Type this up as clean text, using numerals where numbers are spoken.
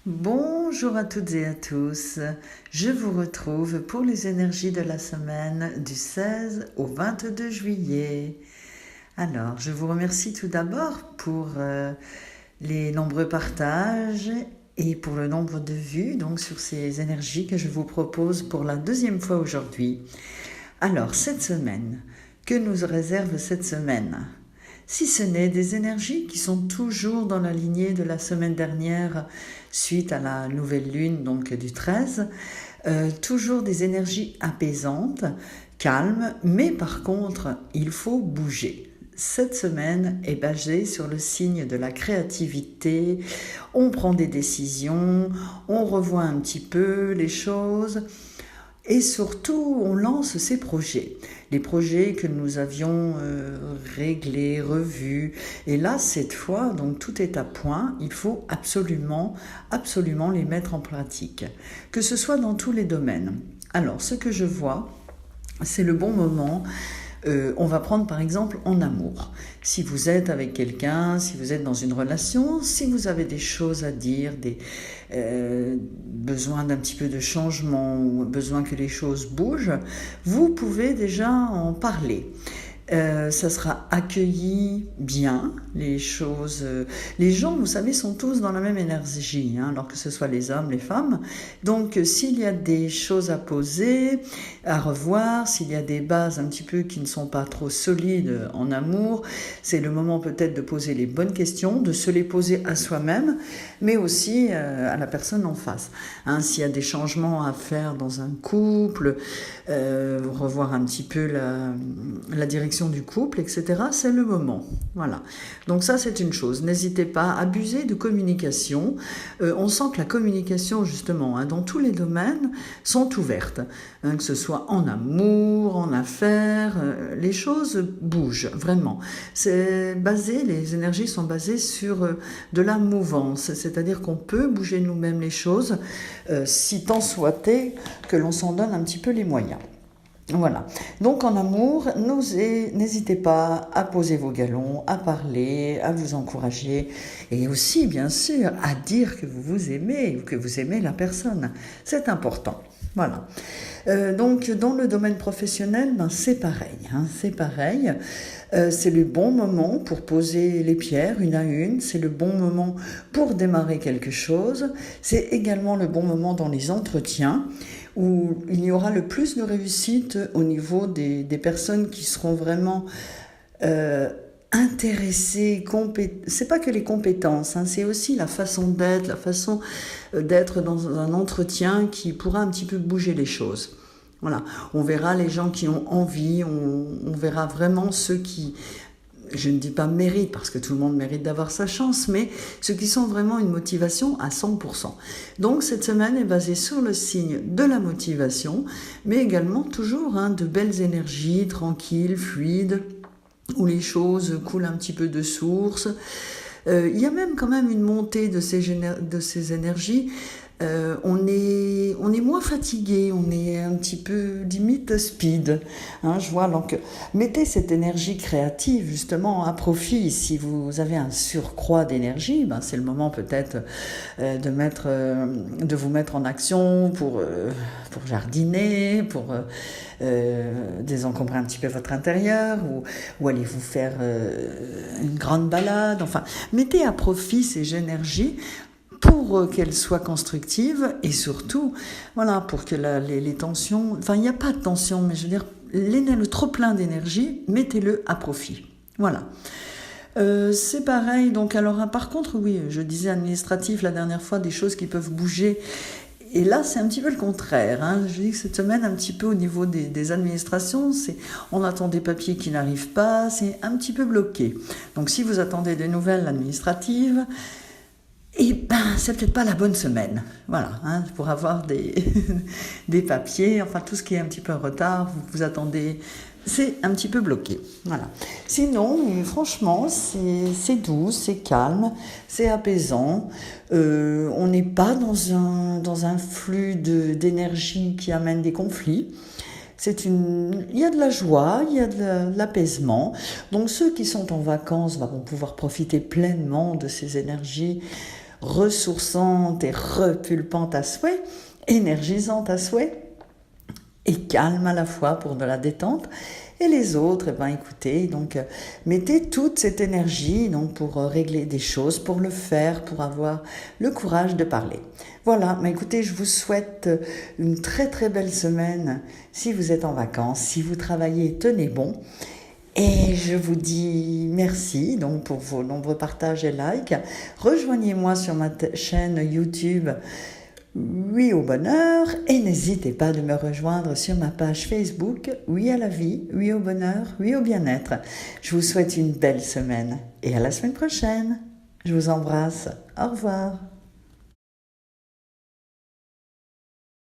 Bonjour à toutes et à tous, je vous retrouve pour les énergies de la semaine du 16 au 22 juillet. Alors, je vous remercie tout d'abord pour les nombreux partages et pour le nombre de vues donc sur ces énergies que je vous propose pour la deuxième fois aujourd'hui. Alors, cette semaine, que nous réserve cette semaine ? Si ce n'est des énergies qui sont toujours dans la lignée de la semaine dernière suite à la nouvelle lune donc du 13, toujours des énergies apaisantes, calmes, mais par contre il faut bouger. Cette semaine est basée sur le signe de la créativité, on prend des décisions, on revoit un petit peu les choses. Et surtout, on lance ces projets, les projets que nous avions réglés, revus. Et là, cette fois, donc tout est à point. Il faut absolument les mettre en pratique, que ce soit dans tous les domaines. Alors, ce que je vois, c'est le bon moment. On va prendre par exemple en amour. Si vous êtes avec quelqu'un, si vous êtes dans une relation, si vous avez des choses à dire, des besoins d'un petit peu de changement ou besoin que les choses bougent, vous pouvez déjà en parler. Ça sera accueilli bien, les choses. Les gens, vous savez, sont tous dans la même énergie, alors que ce soit les hommes, les femmes. Donc, s'il y a des choses à poser, à revoir, s'il y a des bases un petit peu qui ne sont pas trop solides en amour, c'est le moment peut-être de poser les bonnes questions, de se les poser à soi-même, mais aussi à la personne en face. S'il y a des changements à faire dans un couple, revoir un petit peu la direction du couple, etc., c'est le moment. Voilà. Donc ça, c'est une chose. N'hésitez pas à abuser de communication. On sent que la communication, justement, dans tous les domaines, sont ouvertes. Que ce soit en amour, en affaires, les choses bougent, vraiment. Les énergies sont basées sur de la mouvance, c'est-à-dire qu'on peut bouger nous-mêmes les choses, si tant soit-est que l'on s'en donne un petit peu les moyens. Voilà. Donc en amour, n'hésitez pas à poser vos galons, à parler, à vous encourager et aussi, bien sûr, à dire que vous vous aimez ou que vous aimez la personne. C'est important. Voilà. Donc dans le domaine professionnel, c'est pareil. C'est pareil. C'est le bon moment pour poser les pierres une à une. C'est le bon moment pour démarrer quelque chose. C'est également le bon moment dans les entretiens, où il y aura le plus de réussite au niveau des personnes qui seront vraiment intéressées, c'est pas que les compétences, c'est aussi la façon d'être dans un entretien qui pourra un petit peu bouger les choses. Voilà, on verra les gens qui ont envie, on verra vraiment ceux qui, je ne dis pas mérite, parce que tout le monde mérite d'avoir sa chance, mais ceux qui sont vraiment une motivation à 100%. Donc cette semaine est basée sur le signe de la motivation, mais également toujours de belles énergies, tranquilles, fluides, où les choses coulent un petit peu de source. Il y a même quand même une montée de ces énergies. On est moins fatigué, on est un petit peu limite speed. Je vois, donc mettez cette énergie créative justement à profit. Si vous avez un surcroît d'énergie, c'est le moment peut-être de vous mettre en action pour jardiner, pour désencombrer un petit peu votre intérieur, ou aller vous faire une grande balade. Enfin, mettez à profit ces énergies pour qu'elles soient constructives et surtout, voilà, pour que les tensions, il n'y a pas de tension, mais je veux dire, le trop plein d'énergie, mettez-le à profit. Voilà. C'est pareil, donc alors par contre, oui, je disais administratif la dernière fois, des choses qui peuvent bouger. Et là, c'est un petit peu le contraire. Je dis que cette semaine, un petit peu au niveau des administrations, on attend des papiers qui n'arrivent pas, c'est un petit peu bloqué. Donc si vous attendez des nouvelles administratives, c'est peut-être pas la bonne semaine. Voilà, pour avoir des papiers, enfin tout ce qui est un petit peu en retard, vous attendez, c'est un petit peu bloqué. Voilà. Sinon, franchement, c'est doux, c'est calme, c'est apaisant. On n'est pas dans un flux d'énergie qui amène des conflits. Il y a de la joie, il y a de l'apaisement. Donc ceux qui sont en vacances vont pouvoir profiter pleinement de ces énergies ressourçante et repulpante à souhait, énergisante à souhait, et calme à la fois pour de la détente. Et les autres, écoutez, mettez toute cette énergie pour régler des choses, pour le faire, pour avoir le courage de parler. Voilà, écoutez, je vous souhaite une très très belle semaine si vous êtes en vacances, si vous travaillez, tenez bon. Et je vous dis merci pour vos nombreux partages et likes. Rejoignez-moi sur ma chaîne YouTube Oui au bonheur et n'hésitez pas de me rejoindre sur ma page Facebook Oui à la vie, oui au bonheur, oui au bien-être. Je vous souhaite une belle semaine et à la semaine prochaine. Je vous embrasse. Au revoir.